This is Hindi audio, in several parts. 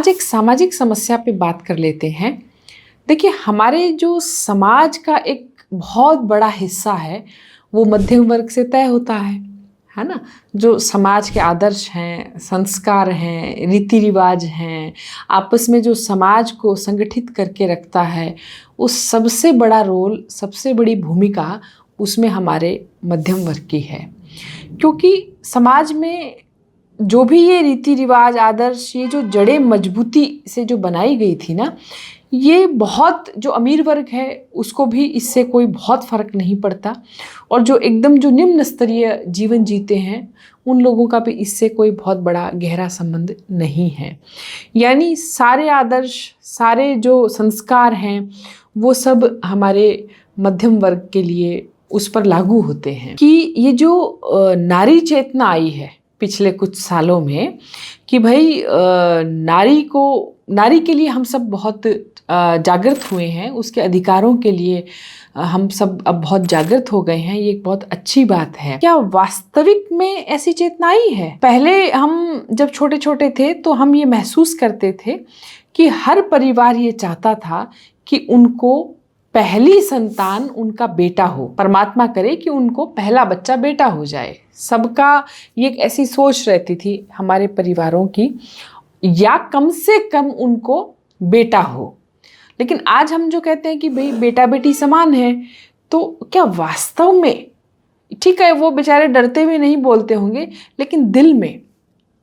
आज एक सामाजिक समस्या पे बात कर लेते हैं। देखिए, हमारे जो समाज का एक बहुत बड़ा हिस्सा है, वो मध्यम वर्ग से तय होता है ना? जो समाज के आदर्श हैं, संस्कार हैं, रीति-रिवाज हैं, आपस में जो समाज को संगठित करके रखता है, उस सबसे बड़ा रोल, सबसे बड़ी भूमिका उसमें हमारे मध्यम वर्ग की है। क्योंकि समाज में जो भी ये रीति रिवाज आदर्श, ये जो जड़ें मजबूती से जो बनाई गई थी ना, ये बहुत जो अमीर वर्ग है उसको भी इससे कोई बहुत फ़र्क नहीं पड़ता, और जो एकदम जो निम्न स्तरीय जीवन जीते हैं उन लोगों का भी इससे कोई बहुत बड़ा गहरा संबंध नहीं है। यानी सारे आदर्श, सारे जो संस्कार हैं, वो सब हमारे मध्यम वर्ग के लिए उस पर लागू होते हैं। कि ये जो नारी चेतना आई है पिछले कुछ सालों में, कि भाई नारी के लिए हम सब बहुत जागृत हुए हैं, उसके अधिकारों के लिए हम सब अब बहुत जागृत हो गए हैं, ये एक बहुत अच्छी बात है। क्या वास्तविक में ऐसी चेतना आई है? पहले हम जब छोटे छोटे थे तो हम ये महसूस करते थे कि हर परिवार ये चाहता था कि उनको पहली संतान उनका बेटा हो, परमात्मा करे कि उनको पहला बच्चा बेटा हो जाए। सबका ये एक ऐसी सोच रहती थी हमारे परिवारों की, या कम से कम उनको बेटा हो। लेकिन आज हम जो कहते हैं कि भाई बेटा बेटी समान है, तो क्या वास्तव में, ठीक है वो बेचारे डरते हुए नहीं बोलते होंगे, लेकिन दिल में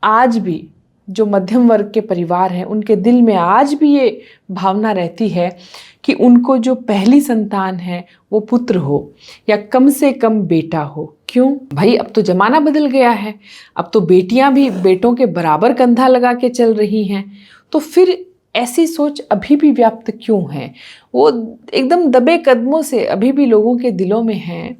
आज भी जो मध्यम वर्ग के परिवार हैं उनके दिल में आज भी ये भावना रहती है कि उनको जो पहली संतान है वो पुत्र हो या कम से कम बेटा हो। क्यों भाई? अब तो ज़माना बदल गया है, अब तो बेटियां भी बेटों के बराबर कंधा लगा के चल रही हैं, तो फिर ऐसी सोच अभी भी व्याप्त क्यों है? वो एकदम दबे कदमों से अभी भी लोगों के दिलों में है।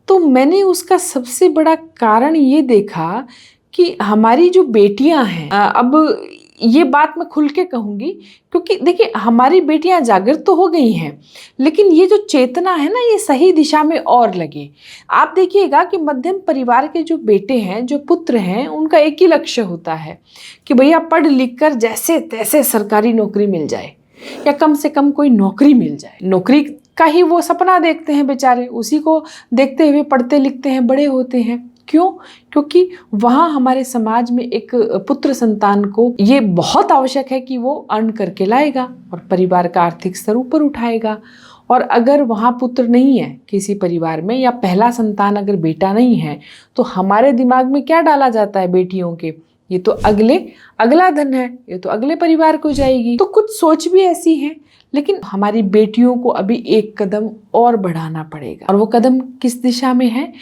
तो मैंने उसका सबसे बड़ा कारण ये देखा कि हमारी जो बेटियां हैं, अब ये बात मैं खुल के कहूँगी, क्योंकि देखिए हमारी बेटियां जागृत तो हो गई हैं, लेकिन ये जो चेतना है ना, ये सही दिशा में और लगे। आप देखिएगा कि मध्यम परिवार के जो बेटे हैं, जो पुत्र हैं, उनका एक ही लक्ष्य होता है कि भैया पढ़ लिख कर जैसे तैसे सरकारी नौकरी मिल जाए, या कम से कम कोई नौकरी मिल जाए। नौकरी का ही वो सपना देखते हैं बेचारे, उसी को देखते हुए पढ़ते लिखते हैं, बड़े होते हैं। क्यों? क्योंकि वहाँ हमारे समाज में एक पुत्र संतान को ये बहुत आवश्यक है कि वो अर्न करके लाएगा और परिवार का आर्थिक स्तर ऊपर उठाएगा। और अगर वहाँ पुत्र नहीं है किसी परिवार में, या पहला संतान अगर बेटा नहीं है, तो हमारे दिमाग में क्या डाला जाता है बेटियों के? ये तो अगला धन है, ये तो अगले परिवार को जाएगी। तो कुछ सोच भी ऐसी है, लेकिन हमारी बेटियों को अभी एक कदम और बढ़ाना पड़ेगा। और वो कदम किस दिशा में है?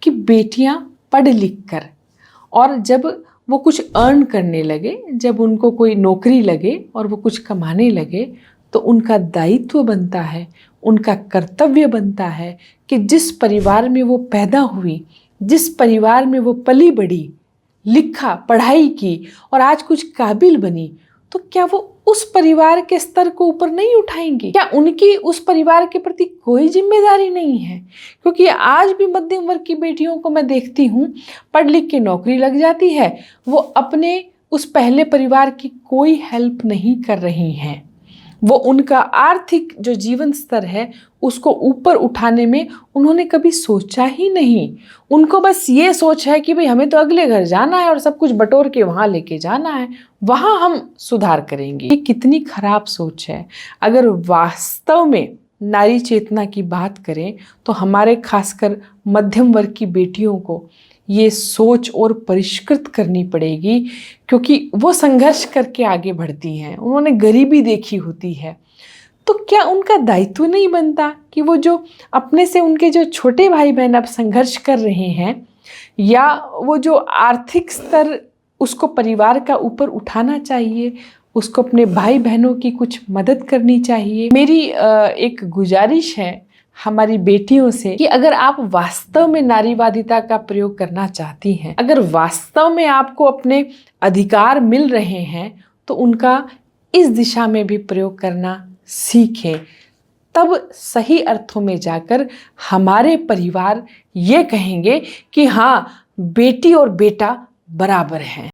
कि बेटियां पढ़ लिख कर, और जब वो कुछ अर्न करने लगे, जब उनको कोई नौकरी लगे और वो कुछ कमाने लगे, तो उनका दायित्व बनता है, उनका कर्तव्य बनता है कि जिस परिवार में वो पैदा हुई, जिस परिवार में वो पली बढ़ी, लिखा, पढ़ाई की और आज कुछ काबिल बनी, तो क्या वो उस परिवार के स्तर को ऊपर नहीं उठाएंगी? क्या उनकी उस परिवार के प्रति कोई जिम्मेदारी नहीं है? क्योंकि आज भी मध्यम वर्ग की बेटियों को मैं देखती हूँ, पढ़ लिख के नौकरी लग जाती है, वो अपने उस पहले परिवार की कोई हेल्प नहीं कर रही हैं। वो उनका आर्थिक जो जीवन स्तर है उसको ऊपर उठाने में उन्होंने कभी सोचा ही नहीं। उनको बस ये सोच है कि भाई हमें तो अगले घर जाना है और सब कुछ बटोर के वहाँ लेके जाना है, वहाँ हम सुधार करेंगे। ये कितनी खराब सोच है। अगर वास्तव में नारी चेतना की बात करें तो हमारे खासकर मध्यम वर्ग की बेटियों को ये सोच और परिष्कृत करनी पड़ेगी, क्योंकि वो संघर्ष करके आगे बढ़ती हैं, उन्होंने गरीबी देखी होती है। तो क्या उनका दायित्व नहीं बनता कि वो जो अपने से उनके जो छोटे भाई बहन अब संघर्ष कर रहे हैं, या वो जो आर्थिक स्तर उसको परिवार का ऊपर उठाना चाहिए, उसको अपने भाई बहनों की कुछ मदद करनी चाहिए। मेरी एक गुजारिश है हमारी बेटियों से कि अगर आप वास्तव में नारीवादिता का प्रयोग करना चाहती हैं, अगर वास्तव में आपको अपने अधिकार मिल रहे हैं, तो उनका इस दिशा में भी प्रयोग करना सीखें। तब सही अर्थों में जाकर हमारे परिवार ये कहेंगे कि हाँ, बेटी और बेटा बराबर हैं।